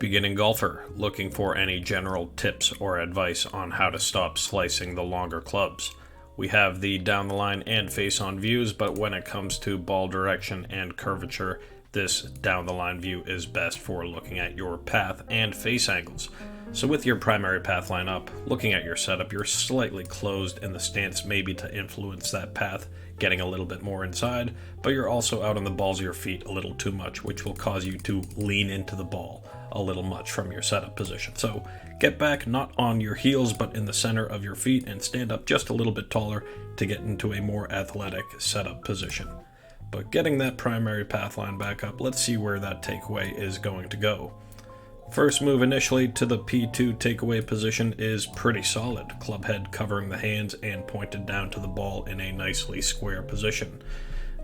Beginning golfer looking for any general tips or advice on how to stop slicing the longer clubs. We have the down the line and face on views, but when it comes to ball direction and curvature, this down the line view is best for looking at your path and face angles. So with your primary path line up, looking at your setup, you're slightly closed in the stance maybe to influence that path, getting a little bit more inside, but you're also out on the balls of your feet a little too much, which will cause you to lean into the ball a little much from your setup position. So get back not on your heels, but in the center of your feet and stand up just a little bit taller to get into a more athletic setup position. But getting that primary path line back up, let's see where that takeaway is going to go. First move initially to the P2 takeaway position is pretty solid. Club head covering the hands and pointed down to the ball in a nicely square position.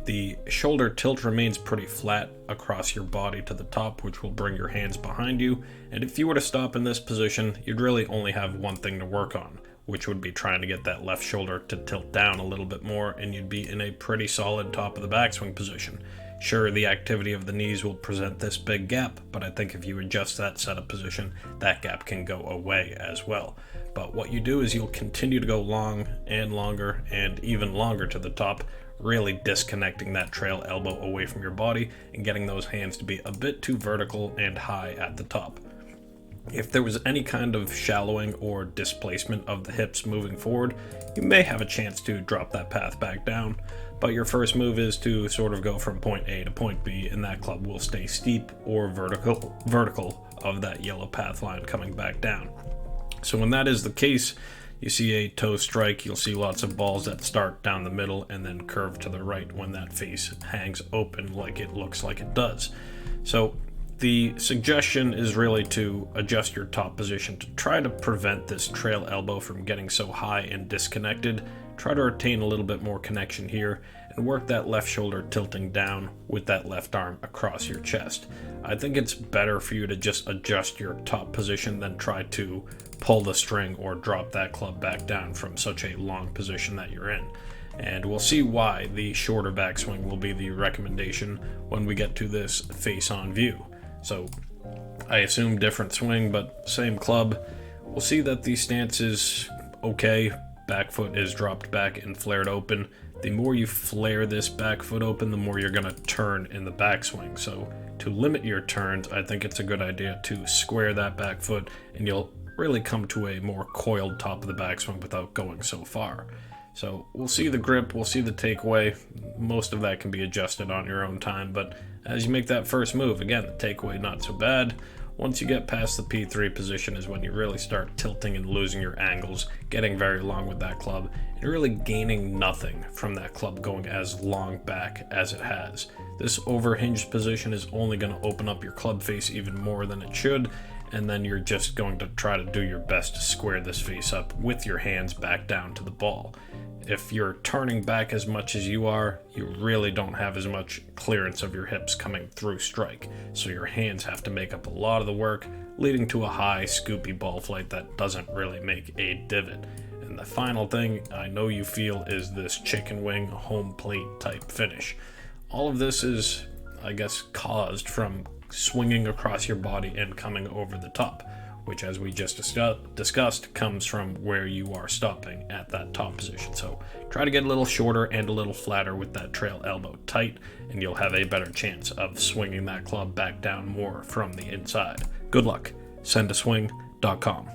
The shoulder tilt remains pretty flat across your body to the top, which will bring your hands behind you. And if you were to stop in this position, you'd really only have one thing to work on, which would be trying to get that left shoulder to tilt down a little bit more, and you'd be in a pretty solid top of the backswing position. Sure, the activity of the knees will present this big gap, but I think if you adjust that setup position, that gap can go away as well. But what you do is you'll continue to go long and longer and even longer to the top, really disconnecting that trail elbow away from your body and getting those hands to be a bit too vertical and high at the top. If there was any kind of shallowing or displacement of the hips moving forward, you may have a chance to drop that path back down, but your first move is to sort of go from point A to point B, and that club will stay steep or vertical of that yellow path line coming back down. So when that is the case, you see a toe strike, you'll see lots of balls that start down the middle and then curve to the right when that face hangs open like it looks like it does. So the suggestion is really to adjust your top position to try to prevent this trail elbow from getting so high and disconnected. Try to retain a little bit more connection here and work that left shoulder tilting down with that left arm across your chest. I think it's better for you to just adjust your top position than try to pull the string or drop that club back down from such a long position that you're in. And we'll see why the shorter backswing will be the recommendation when we get to this face-on view. So I assume different swing, but same club. We'll see that the stance is okay. Back foot is dropped back and flared open. The more you flare this back foot open, the more you're going to turn in the backswing. So to limit your turns, I think it's a good idea to square that back foot, and you'll really come to a more coiled top of the backswing without going so far. So we'll see the grip, we'll see the takeaway. Most of that can be adjusted on your own time, but as you make that first move, again, the takeaway not so bad. Once you get past the P3 position is when you really start tilting and losing your angles, getting very long with that club, and really gaining nothing from that club going as long back as it has. This overhinged position is only going to open up your club face even more than it should, and then you're just going to try to do your best to square this face up with your hands back down to the ball. If you're turning back as much as you are, you really don't have as much clearance of your hips coming through strike, so your hands have to make up a lot of the work, leading to a high, scoopy ball flight that doesn't really make a divot. And the final thing I know you feel is this chicken wing home plate type finish. All of this is, I guess, caused from swinging across your body and coming over the top, which, as we just discussed, comes from where you are stopping at that top position. So try to get a little shorter and a little flatter with that trail elbow tight, and you'll have a better chance of swinging that club back down more from the inside. Good luck. SendASwing.com.